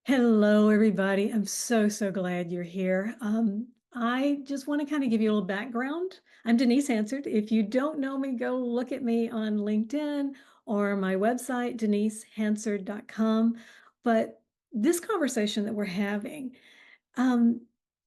Hello, everybody. I'm so glad you're here. I just want to kind of give you a little background. I'm Denise Hansard. If you don't know me, go look at me on LinkedIn or my website, denisehansard.com. But this conversation that we're having, um,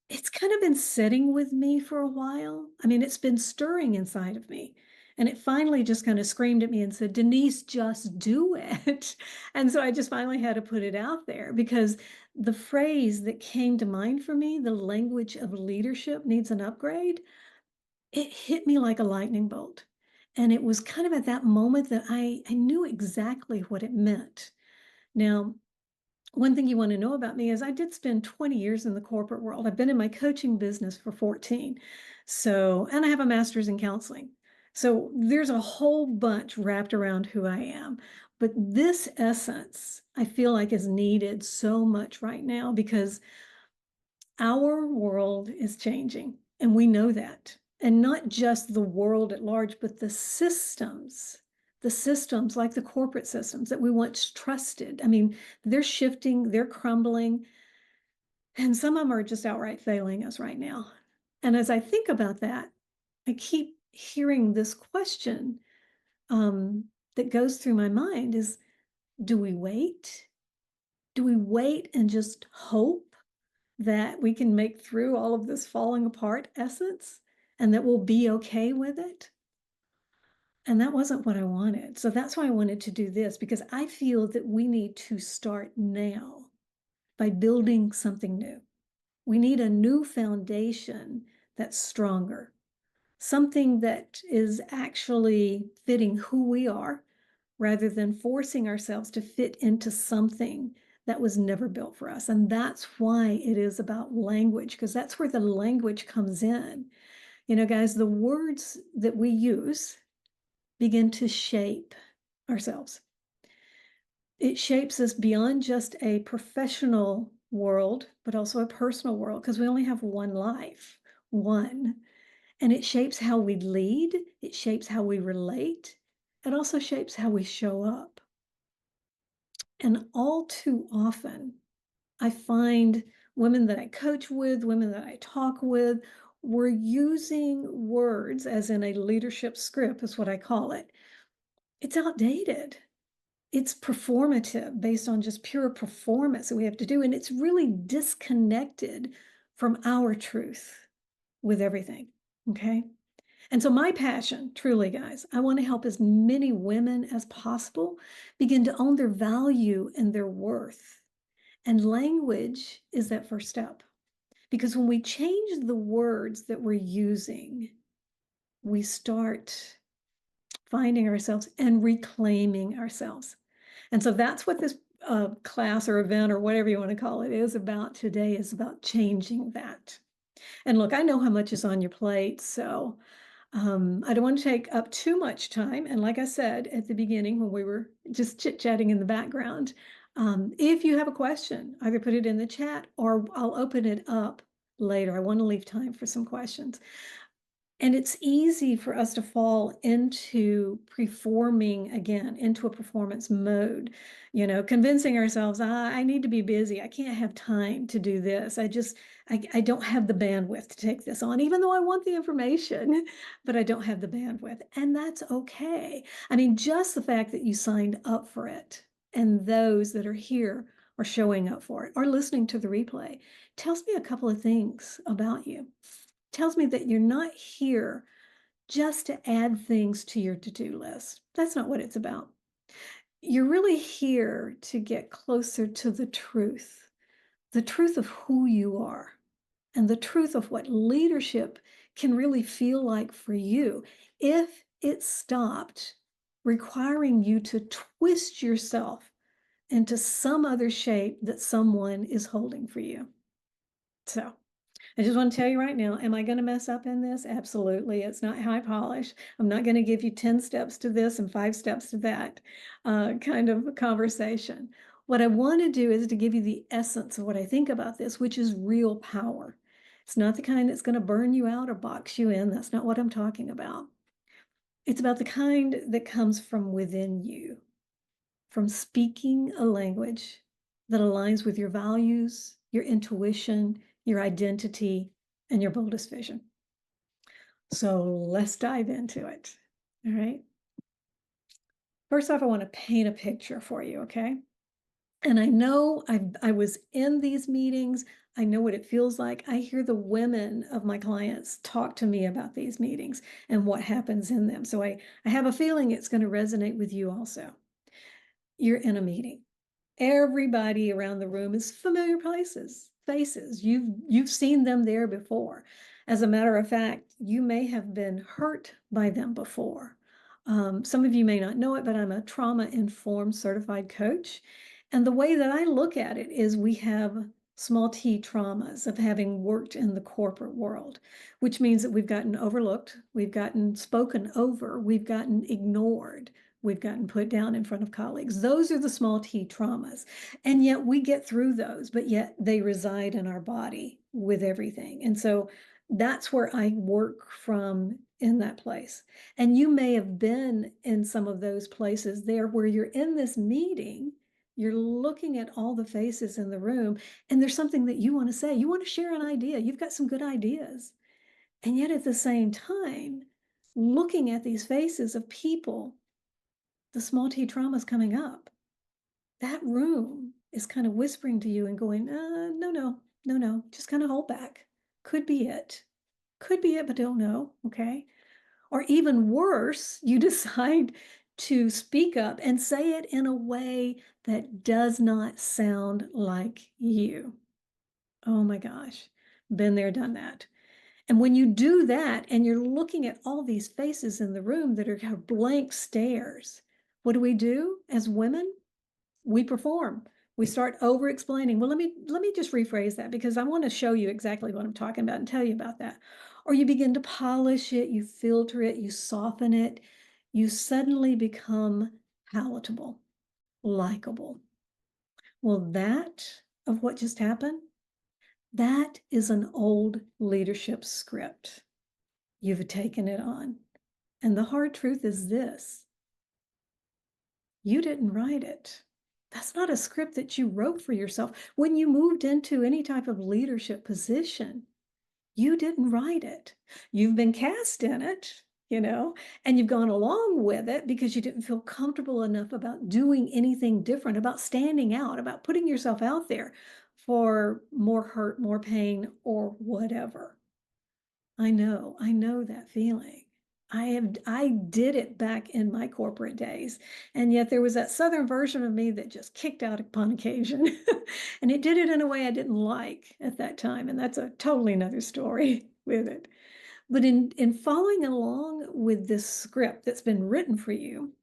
it's kind of been sitting with me for a while. I mean, it's been stirring inside of me. And it finally just kind of screamed at me and said, Denise, just do it. And so I just finally had to put it out there because the phrase that came to mind for me, the language of leadership needs an upgrade, it hit me like a lightning bolt. And it was kind of at that moment that I knew exactly what it meant. Now, one thing you want to know about me is I did spend 20 years in the corporate world. I've been in my coaching business for 14. So, and I have a master's in counseling. So there's a whole bunch wrapped around who I am. But this essence, I feel like is needed so much right now because our world is changing and we know that. And not just the world at large, but the systems like the corporate systems that we once trusted. I mean, they're shifting, they're crumbling, and some of them are just outright failing us right now. And as I think about that, I keep hearing this question that goes through my mind is, do we wait? Do we wait and just hope that we can make through all of this falling apart essence and that we'll be okay with it? And that wasn't what I wanted. So that's why I wanted to do this, because I feel that we need to start now by building something new. We need a new foundation that's stronger, something that is actually fitting who we are rather than forcing ourselves to fit into something that was never built for us. And that's why it is about language, because that's where the language comes in. You know, guys, the words that we use begin to shape ourselves. It shapes us beyond just a professional world, but also a personal world, because we only have one life, one. And it shapes how we lead, it shapes how we relate, it also shapes how we show up. And all too often, I find women that I coach with, women that I talk with, we're using words as in a leadership script, is what I call it. It's outdated. It's performative based on just pure performance that we have to do. And it's really disconnected from our truth with everything. Okay. And so my passion, truly, guys, I want to help as many women as possible begin to own their value and their worth. And language is that first step. Because when we change the words that we're using, we start finding ourselves and reclaiming ourselves. And so that's what this class or event or whatever you want to call it is about today, is about changing that. And look, I know how much is on your plate, so I don't want to take up too much time. And like I said at the beginning, when we were just chit-chatting in the background, if you have a question, either put it in the chat or I'll open it up later. I want to leave time for some questions. And it's easy for us to fall into performing again, into a performance mode, you know, convincing ourselves, I need to be busy. I can't have time to do this. I don't have the bandwidth to take this on, even though I want the information, but I don't have the bandwidth. And that's okay. I mean, just the fact that you signed up for it and those that are here are showing up for it or listening to the replay tells me a couple of things about you. Tells me that you're not here just to add things to your to-do list. That's not what it's about. You're really here to get closer to the truth of who you are, and the truth of what leadership can really feel like for you if it stopped requiring you to twist yourself into some other shape that someone is holding for you. So I just want to tell you right now, am I going to mess up in this? Absolutely. It's not high polish. I'm not going to give you 10 steps to this and 5 steps to that kind of conversation. What I want to do is to give you the essence of what I think about this, which is real power. It's not the kind that's going to burn you out or box you in. That's not what I'm talking about. It's about the kind that comes from within you, from speaking a language that aligns with your values, your intuition, your identity, and your boldest vision. So let's dive into it. All right. First off, I want to paint a picture for you, okay? And I know I was in these meetings. I know what it feels like. I hear the women of my clients talk to me about these meetings and what happens in them. So I have a feeling it's going to resonate with you also. You're in a meeting. Everybody around the room is familiar faces. You've seen them there before. As a matter of fact, you may have been hurt by them before. Some of you may not know it, but I'm a trauma-informed certified coach. And the way that I look at it is we have small t traumas of having worked in the corporate world, which means that we've gotten overlooked, we've gotten spoken over, we've gotten ignored, we've gotten put down in front of colleagues. Those are the small t traumas. And yet we get through those, but yet they reside in our body with everything. And so that's where I work from in that place. And you may have been in some of those places there where you're in this meeting, you're looking at all the faces in the room, and there's something that you want to say. You want to share an idea. You've got some good ideas. And yet at the same time, looking at these faces of people, the small t trauma is coming up. That room is kind of whispering to you and going, no, just kind of hold back. Could be it. Could be it, but don't know. Okay. Or even worse, you decide to speak up and say it in a way that does not sound like you. Oh my gosh. Been there, done that. And when you do that and you're looking at all these faces in the room that are kind of blank stares, what do as women? We perform. We start over explaining. Well, let me just rephrase that because I want to show you exactly what I'm talking about and tell you about that. Or you begin to polish it, you filter it, you soften it, you suddenly become palatable, likable. Well, that of what just happened, that is an old leadership script. You've taken it on. And the hard truth is this: you didn't write it. That's not a script that you wrote for yourself. When you moved into any type of leadership position, you didn't write it. You've been cast in it, and you've gone along with it because you didn't feel comfortable enough about doing anything different, about standing out, about putting yourself out there for more hurt, more pain, or whatever. I know that feeling. I did it back in my corporate days. And yet there was that Southern version of me that just kicked out upon occasion. And it did it in a way I didn't like at that time. And that's a totally another story with it. But in following along with this script that's been written for you,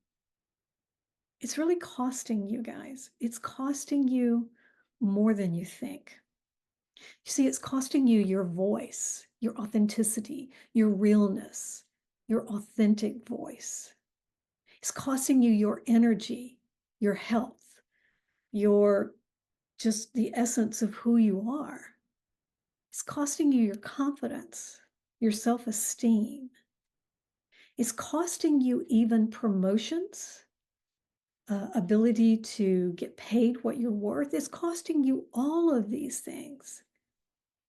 it's really costing you guys. It's costing you more than you think. You see, it's costing you your voice, your authenticity, your realness, your authentic voice. It's costing you your energy, your health, your just the essence of who you are. It's costing you your confidence, your self-esteem. It's costing you even promotions, ability to get paid what you're worth. It's costing you all of these things.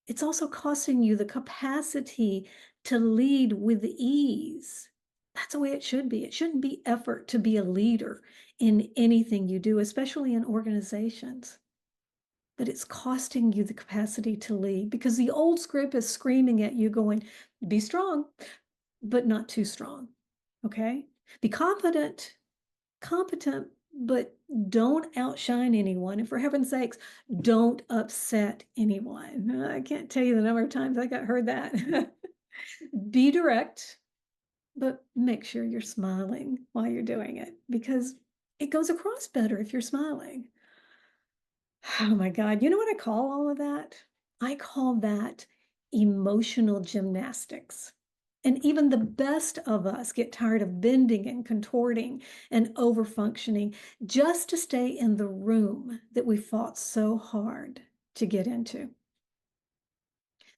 It's also costing you the capacity to lead with ease. That's the way it should be. It shouldn't be effort to be a leader in anything you do, especially in organizations. But it's costing you the capacity to lead because the old script is screaming at you going, be strong, but not too strong. Okay? Be competent, but don't outshine anyone. And for heaven's sakes, don't upset anyone. I can't tell you the number of times I got heard that. Be direct, but make sure you're smiling while you're doing it because it goes across better if you're smiling. Oh my God. You know what I call all of that? I call that emotional gymnastics. And even the best of us get tired of bending and contorting and overfunctioning just to stay in the room that we fought so hard to get into.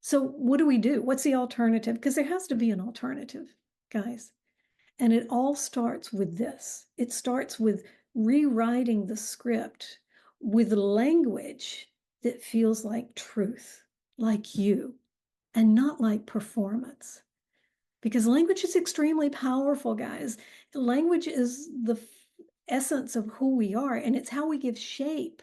So what do we do? What's the alternative? Because there has to be an alternative, guys. And it all starts with this. It starts with rewriting the script with language that feels like truth, like you, and not like performance. Because language is extremely powerful, guys. Language is the essence of who we are, and it's how we give shape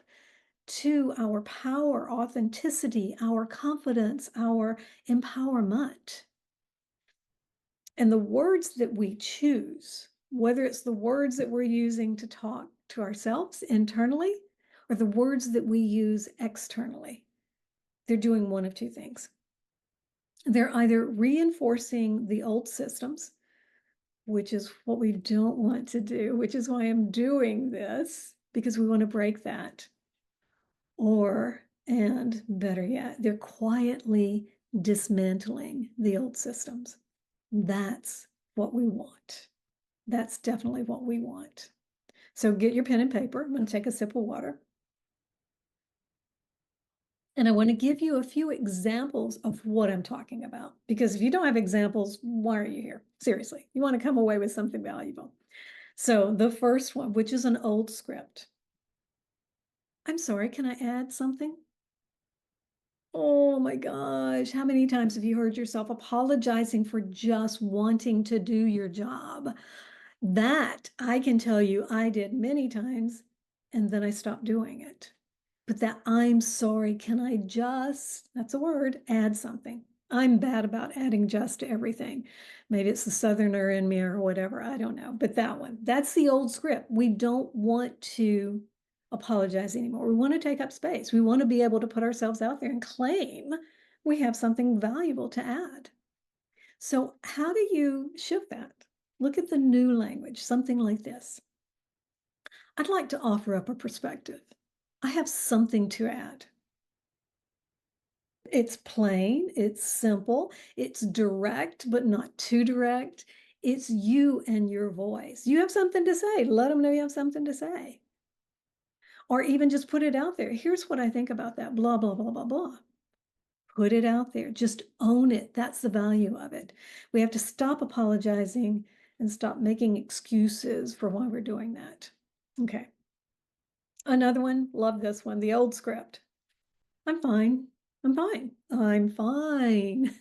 to our power, authenticity, our confidence, our empowerment. And the words that we choose, whether it's the words that we're using to talk to ourselves internally or the words that we use externally, they're doing one of two things. They're either reinforcing the old systems, which is what we don't want to do, which is why I'm doing this, because we want to break that. Or, and better yet, they're quietly dismantling the old systems. That's what we want. That's definitely what we want. So get your pen and paper. I'm going to take a sip of water. And I want to give you a few examples of what I'm talking about. Because if you don't have examples, why are you here? Seriously, you want to come away with something valuable. So the first one, which is an old script. I'm sorry, can I add something? Oh my gosh, how many times have you heard yourself apologizing for just wanting to do your job? That I can tell you I did many times, and then I stopped doing it. But that I'm sorry, can I just, that's a word, add something. I'm bad about adding just to everything. Maybe it's the Southerner in me or whatever, I don't know. But that one, that's the old script. We don't want to apologize anymore. We want to take up space. We want to be able to put ourselves out there and claim we have something valuable to add. So how do you shift that? Look at the new language, something like this. I'd like to offer up a perspective. I have something to add. It's plain, it's simple, it's direct, but not too direct. It's you and your voice. You have something to say. Let them know you have something to say. Or even just put it out there. Here's what I think about that, blah, blah, blah, blah, blah. Put it out there. Just own it. That's the value of it. We have to stop apologizing and stop making excuses for why we're doing that. Okay. Another one, love this one, the old script. I'm fine. I'm fine. I'm fine.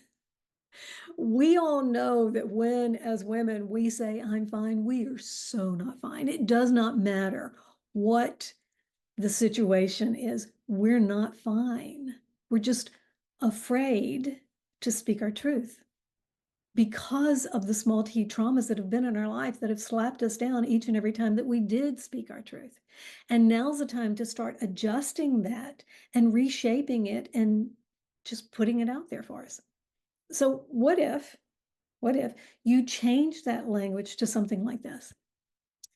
We all know that when, as women, we say, I'm fine, we are so not fine. It does not matter what the situation is. We're not fine. We're just afraid to speak our truth because of the small t traumas that have been in our life that have slapped us down each and every time that we did speak our truth. And now's the time to start adjusting that and reshaping it and just putting it out there for us. So what if you change that language to something like this?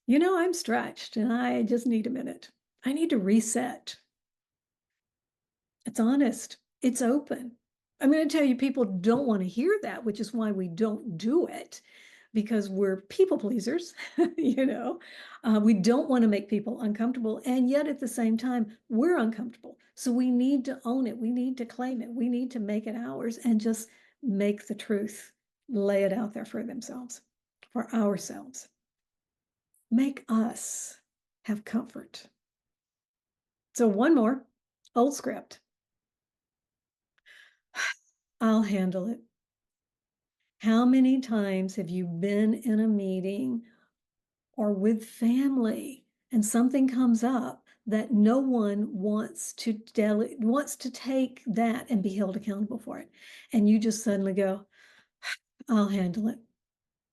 You know, I'm stretched and I just need a minute. I need to reset. It's honest. It's open. I'm going to tell you, people don't want to hear that, which is why we don't do it, because we're people pleasers, you know. We don't want to make people uncomfortable. And yet at the same time, we're uncomfortable. So we need to own it. We need to claim it. We need to make it ours and just make the truth, lay it out there for themselves, for ourselves. Make us have comfort. So one more, old script. I'll handle it. How many times have you been in a meeting or with family and something comes up that no one wants to take that and be held accountable for it, and you just suddenly go, I'll handle it.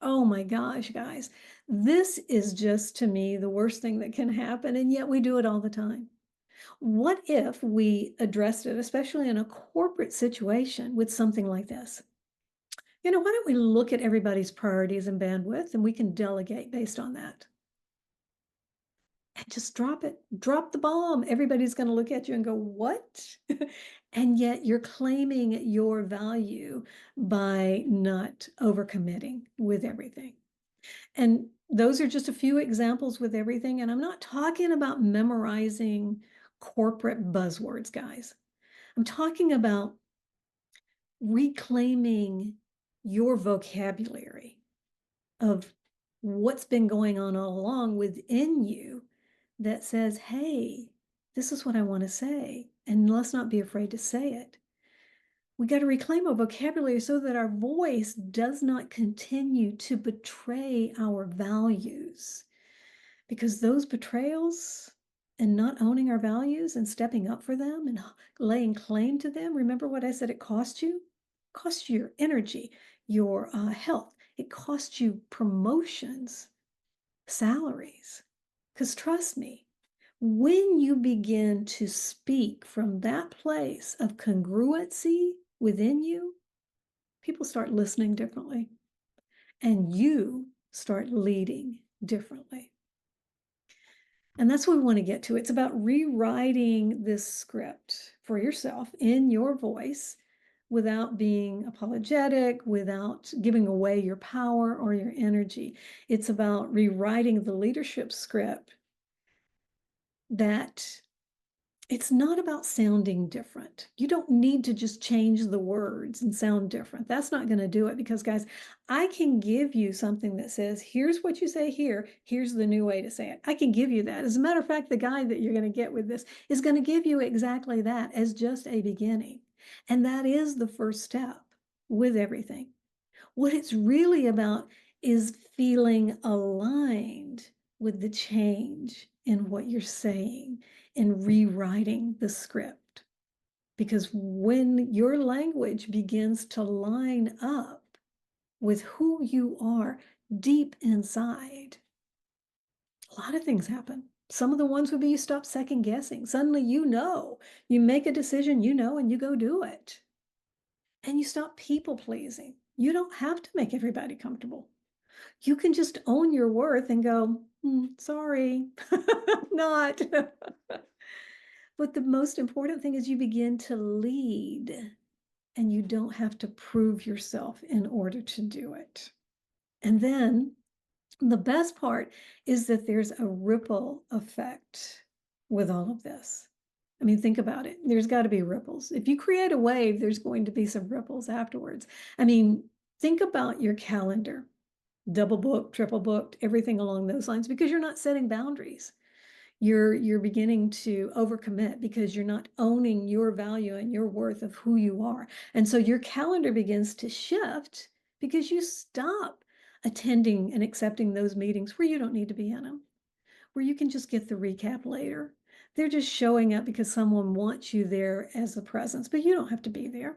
Oh my gosh, guys, this is just, to me, the worst thing that can happen, and yet we do it all the time. What if we addressed it, especially in a corporate situation, with something like this? You know, why don't we look at everybody's priorities and bandwidth, and we can delegate based on that? And just drop it, drop the bomb. Everybody's going to look at you and go, what? And yet you're claiming your value by not overcommitting with everything. And those are just a few examples with everything. And I'm not talking about memorizing corporate buzzwords, guys. I'm talking about reclaiming your vocabulary of what's been going on all along within you that says, hey, This is what I want to say. And let's not be afraid to say it. We got to reclaim our vocabulary so that our voice does not continue to betray our values. Because those betrayals and not owning our values and stepping up for them and laying claim to them, remember what I said it cost you? It cost you your energy, your health. It cost you promotions, salaries. Because trust me, when you begin to speak from that place of congruency within you, people start listening differently and you start leading differently. And that's what we want to get to. It's about rewriting this script for yourself in your voice without being apologetic, without giving away your power or your energy. It's about rewriting the leadership script that it's not about sounding different. You don't need to just change the words and sound different. That's not going to do it because, guys, I can give you something that says, here's what you say here, here's the new way to say it. I can give you that. As a matter of fact, the guide that you're going to get with this is going to give you exactly that as just a beginning. And that is the first step with everything. What it's really about is feeling aligned with the change in what you're saying and rewriting the script. Because when your language begins to line up with who you are deep inside, a lot of things happen. Some of the ones would be you stop second guessing. Suddenly, you make a decision, and you go do it. And you stop people pleasing. You don't have to make everybody comfortable. You can just own your worth and go, sorry, not. But the most important thing is you begin to lead and you don't have to prove yourself in order to do it. And then the best part is that there's a ripple effect with all of this. I mean, think about it. There's got to be ripples. If you create a wave, there's going to be some ripples afterwards. I mean, think about your calendar, double booked, triple booked, everything along those lines, because you're not setting boundaries. You're beginning to overcommit because you're not owning your value and your worth of who you are. And so your calendar begins to shift because you stop attending and accepting those meetings where you don't need to be in them, where you can just get the recap later. They're just showing up because someone wants you there as a presence, but you don't have to be there.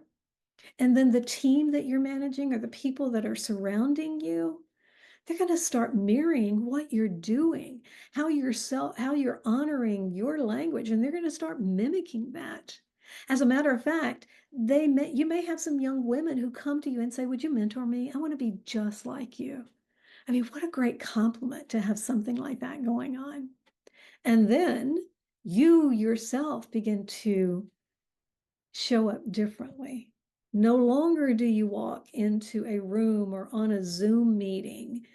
And then the team that you're managing or the people that are surrounding you, they're going to start mirroring what you're doing, how you're honoring your language, and they're going to start mimicking that. As a matter of fact, you may have some young women who come to you and say, would you mentor me? I want to be just like you. I mean, what a great compliment to have something like that going on. And then you yourself begin to show up differently. No longer do you walk into a room or on a Zoom meeting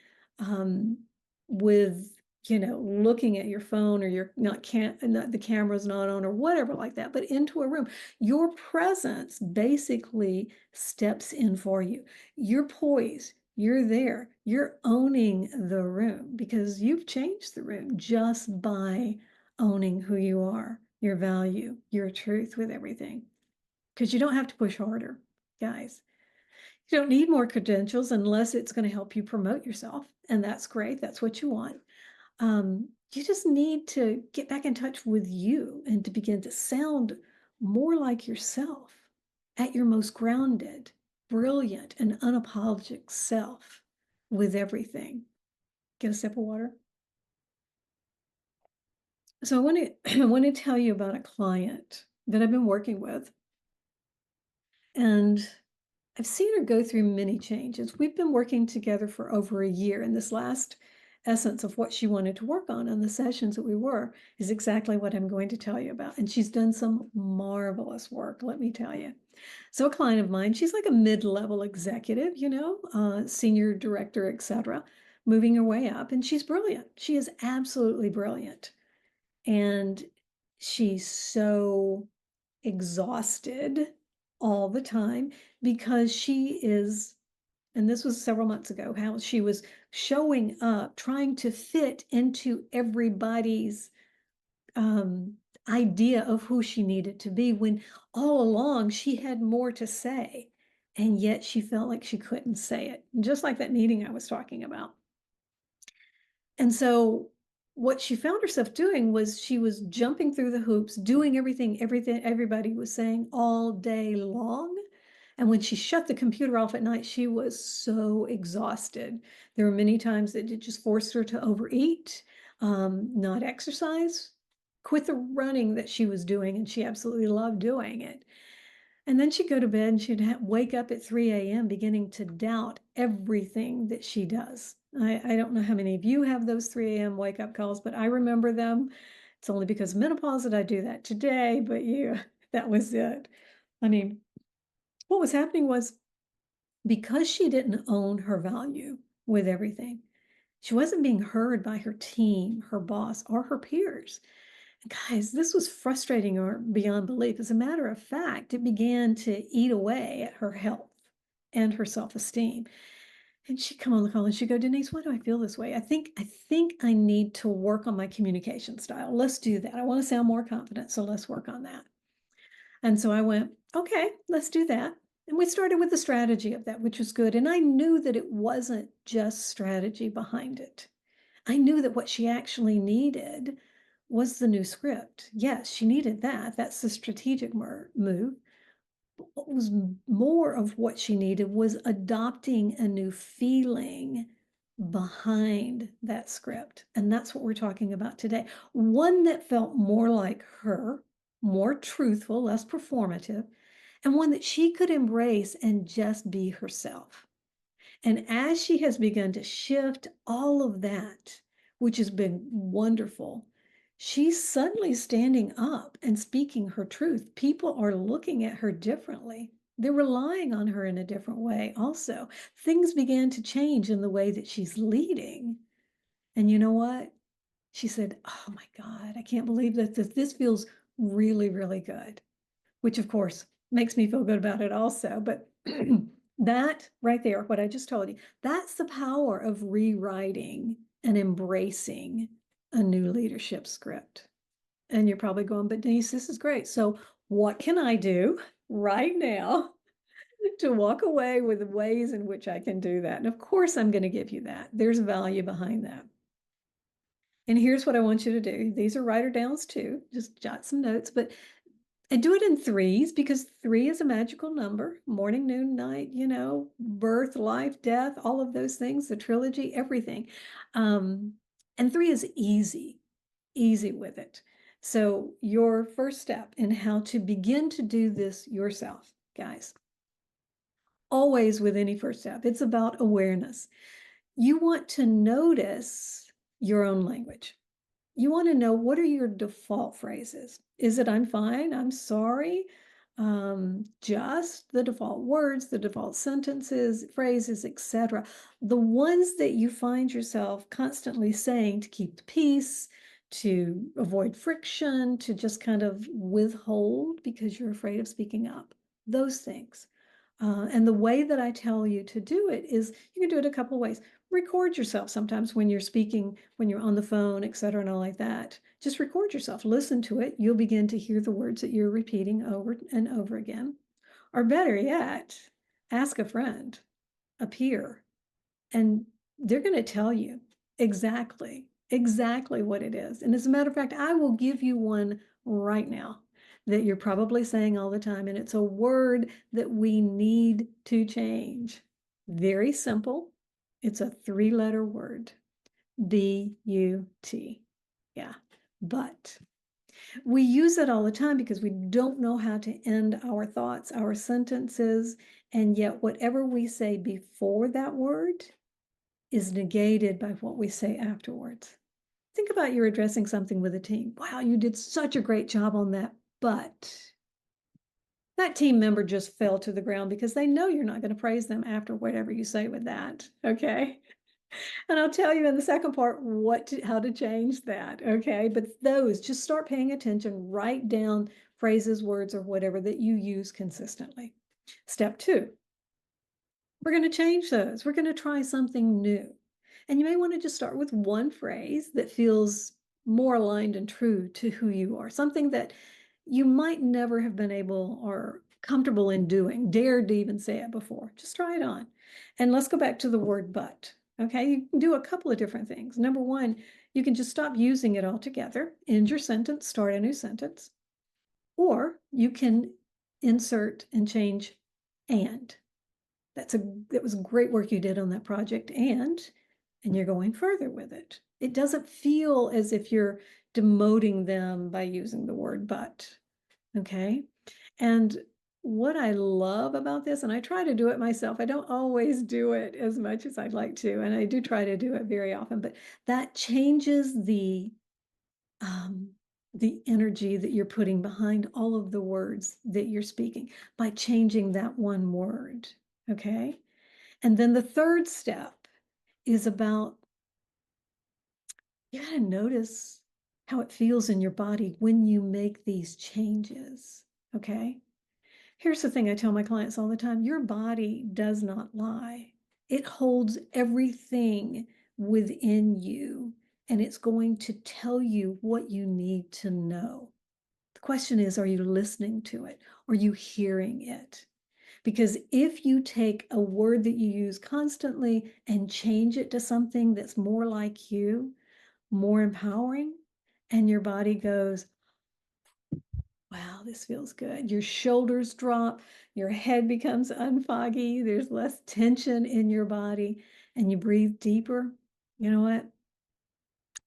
with, looking at your phone or you're not the camera's not on or whatever like that, but into a room. Your presence basically steps in for you. You're poised. You're there. You're owning the room because you've changed the room just by owning who you are, your value, your truth with everything. Because you don't have to push harder, guys. You don't need more credentials unless it's going to help you promote yourself. And that's great. That's what you want. You just need to get back in touch with you and to begin to sound more like yourself at your most grounded, brilliant, and unapologetic self with everything. Get a sip of water. So I want to tell you about a client that I've been working with. And I've seen her go through many changes. We've been working together for over a year, and this last essence of what she wanted to work on the sessions that we were is exactly what I'm going to tell you about. And she's done some marvelous work, let me tell you. So a client of mine, she's like a mid-level executive, senior director, etc., moving her way up, and she's brilliant. She is absolutely brilliant. And she's so exhausted all the time because she is, and this was several months ago, how she was showing up, trying to fit into everybody's idea of who she needed to be when all along she had more to say, and yet she felt like she couldn't say it, just like that meeting I was talking about. And so what she found herself doing was she was jumping through the hoops, doing everything everybody was saying all day long. And when she shut the computer off at night, she was so exhausted. There were many times that it just forced her to overeat, not exercise, quit the running that she was doing, and she absolutely loved doing it. And then she'd go to bed and she'd wake up at 3 a.m. beginning to doubt everything that she does. I don't know how many of you have those 3 a.m. wake up calls, but I remember them. It's only because of menopause that I do that today, but yeah, that was it. I mean, what was happening was because she didn't own her value with everything, she wasn't being heard by her team, her boss, or her peers. Guys, this was frustrating her beyond belief. As a matter of fact, it began to eat away at her health and her self-esteem. And she'd come on the call and she'd go, Denise, why do I feel this way? I think I need to work on my communication style. Let's do that. I want to sound more confident, so let's work on that. And so I went, okay, let's do that. And we started with the strategy of that, which was good. And I knew that it wasn't just strategy behind it. I knew that what she actually needed was the new script. Yes, she needed that. That's the strategic move. What was more of what she needed was adopting a new feeling behind that script. And that's what we're talking about today. One that felt more like her, more truthful, less performative, and one that she could embrace and just be herself. And as she has begun to shift all of that, which has been wonderful, she's suddenly standing up and speaking her truth. People are looking at her differently. They're relying on her in a different way also. Things began to change in the way that she's leading. And you know what? She said, oh my God, I can't believe that this feels really, really good, which of course makes me feel good about it also. But that right there, what I just told you, that's the power of rewriting and embracing a new leadership script. And you're probably going, but Denise, this is great. So what can I do right now to walk away with the ways in which I can do that? And of course, I'm going to give you that. There's value behind that. And here's what I want you to do. These are writer downs too. Just jot some notes, but I do it in threes because three is a magical number. Morning, noon, night, birth, life, death, all of those things, the trilogy, everything. And three is easy with it. So your first step in how to begin to do this yourself, guys, always with any first step, it's about awareness. You want to notice your own language. You want to know, what are your default phrases? Is it I'm fine, I'm sorry, just the default words, the default sentences, phrases, etc. The ones that you find yourself constantly saying to keep the peace, to avoid friction, to just kind of withhold because you're afraid of speaking up. Those things. And the way that I tell you to do it is you can do it a couple ways. Record yourself sometimes when you're speaking, when you're on the phone, et cetera, and all like that. Just record yourself, listen to it. You'll begin to hear the words that you're repeating over and over again. Or better yet, ask a friend, a peer, and they're going to tell you exactly what it is. And as a matter of fact, I will give you one right now that you're probably saying all the time, and it's a word that we need to change. Very simple. It's a three-letter word, B-U-T. Yeah, but we use it all the time because we don't know how to end our thoughts, our sentences, and yet whatever we say before that word is negated by what we say afterwards. Think about you're addressing something with a team. Wow, you did such a great job on that, but that team member just fell to the ground because they know you're not going to praise them after whatever you say with that, okay? And I'll tell you in the second part how to change that, okay? But those, just start paying attention, write down phrases, words, or whatever that you use consistently. Step 2, we're going to change those. We're going to try something new. And you may want to just start with one phrase that feels more aligned and true to who you are, something that you might never have been able or comfortable in doing, dared to even say it before. Just try it on. And let's go back to the word but. Okay, you can do a couple of different things. Number one, you can just stop using it altogether, end your sentence, start a new sentence, or you can insert and change and. That was great work you did on that project, and you're going further with it. It doesn't feel as if you're demoting them by using the word but. Okay. And what I love about this, and I try to do it myself, I don't always do it as much as I'd like to, and I do try to do it very often, but that changes the energy that you're putting behind all of the words that you're speaking by changing that one word. Okay. And then the third step is about, you got to notice how it feels in your body when you make these changes. Okay. Here's the thing I tell my clients all the time: your body does not lie. It holds everything within you, and it's going to tell you what you need to know. The question is, are you listening to it? Are you hearing it? Because if you take a word that you use constantly and change it to something that's more like you, more empowering, and your body goes, wow, this feels good. Your shoulders drop, your head becomes unfoggy, there's less tension in your body, and you breathe deeper. You know what?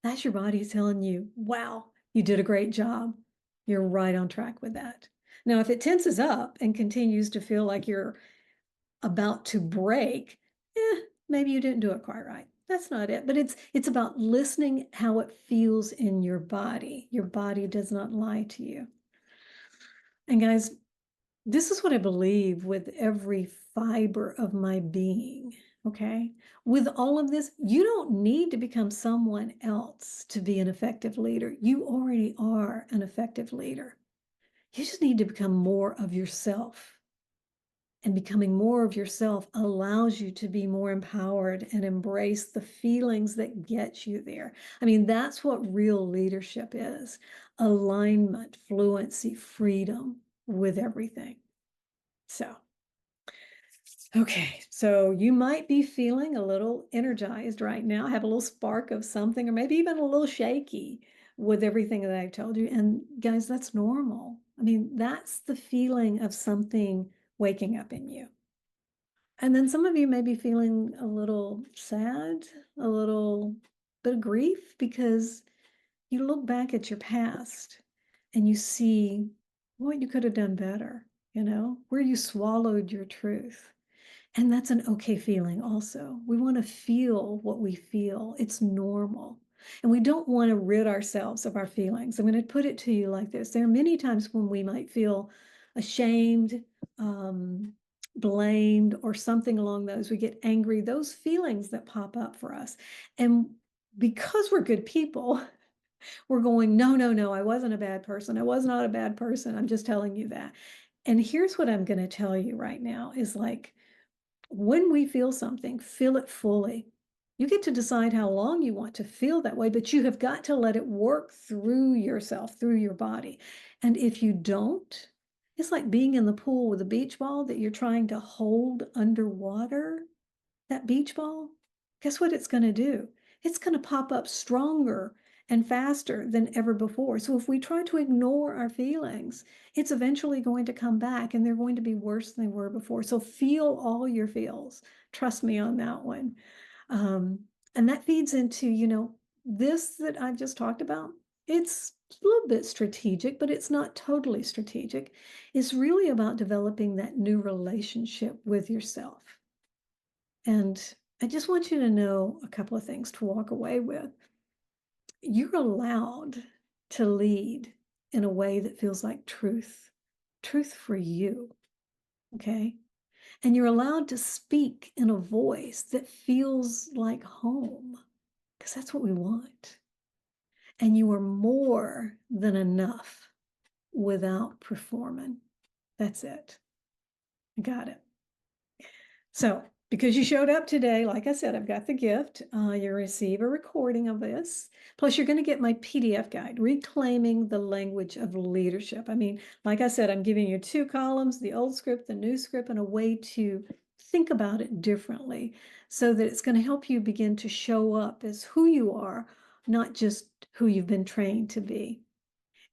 That's your body telling you, wow, you did a great job. You're right on track with that. Now, if it tenses up and continues to feel like you're about to break, maybe you didn't do it quite right. That's not it. But it's about listening how it feels in your body. Your body does not lie to you. And guys, this is what I believe with every fiber of my being. Okay. With all of this, you don't need to become someone else to be an effective leader. You already are an effective leader. You just need to become more of yourself. And becoming more of yourself allows you to be more empowered and embrace the feelings that get you there. I mean, that's what real leadership is: alignment, fluency, freedom with everything. So, okay, so you might be feeling a little energized right now, have a little spark of something, or maybe even a little shaky with everything that I've told you. And guys, that's normal. I mean, that's the feeling of something waking up in you. And then some of you may be feeling a little sad, a little bit of grief, because you look back at your past and you see what you could have done better, where you swallowed your truth. And that's an okay feeling also. We want to feel what we feel. It's normal. And we don't want to rid ourselves of our feelings. I'm going to put it to you like this. There are many times when we might feel ashamed, blamed, or something along those. We get angry, those feelings that pop up for us. And because we're good people, we're going, no, no, no, I wasn't a bad person. I was not a bad person. I'm just telling you that. And here's what I'm going to tell you right now is, like, when we feel something, feel it fully. You get to decide how long you want to feel that way, but you have got to let it work through yourself, through your body. And if you don't, it's like being in the pool with a beach ball that you're trying to hold underwater. That beach ball, guess what it's going to do? It's going to pop up stronger and faster than ever before. So if we try to ignore our feelings, it's eventually going to come back, and they're going to be worse than they were before. So feel all your feels. Trust me on that one. And that feeds into, this that I've just talked about. It's a little bit strategic, but it's not totally strategic. It's really about developing that new relationship with yourself. And I just want you to know a couple of things to walk away with. You're allowed to lead in a way that feels like truth for you. Okay. And you're allowed to speak in a voice that feels like home, because that's what we want. And you are more than enough without performing. That's it. I got it. So Because you showed up today, like I said, I've got the gift. You'll receive a recording of this. Plus, you're going to get my PDF guide, Reclaiming the Language of Leadership. I mean, like I said, I'm giving you 2 columns, the old script, the new script, and a way to think about it differently so that it's going to help you begin to show up as who you are, not just who you've been trained to be.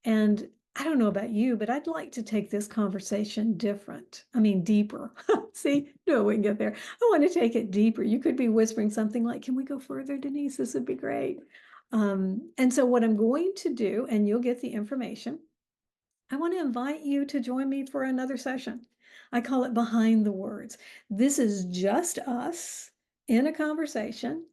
And I don't know about you, but I'd like to take this conversation deeper. See, no, we can get there. I want to take it deeper. You could be whispering something like, can we go further, Denise? This would be great. And so what I'm going to do, and you'll get the information, I want to invite you to join me for another session. I call it Behind the Words. This is just us in a conversation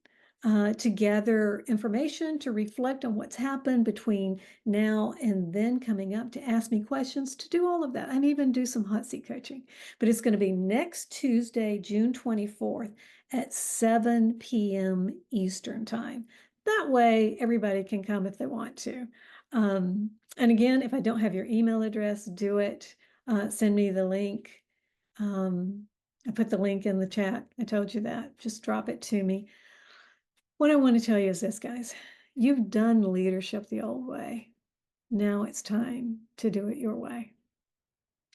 to gather information, to reflect on what's happened between now and then coming up, to ask me questions, to do all of that. I'm even do some hot seat coaching. But it's going to be next Tuesday, June 24th at 7 p.m. Eastern Time. That way, everybody can come if they want to. And again, if I don't have your email address, do it. Send me the link. I put the link in the chat. I told you that. Just drop it to me. What I want to tell you is this, guys. You've done leadership the old way. Now it's time to do it your way.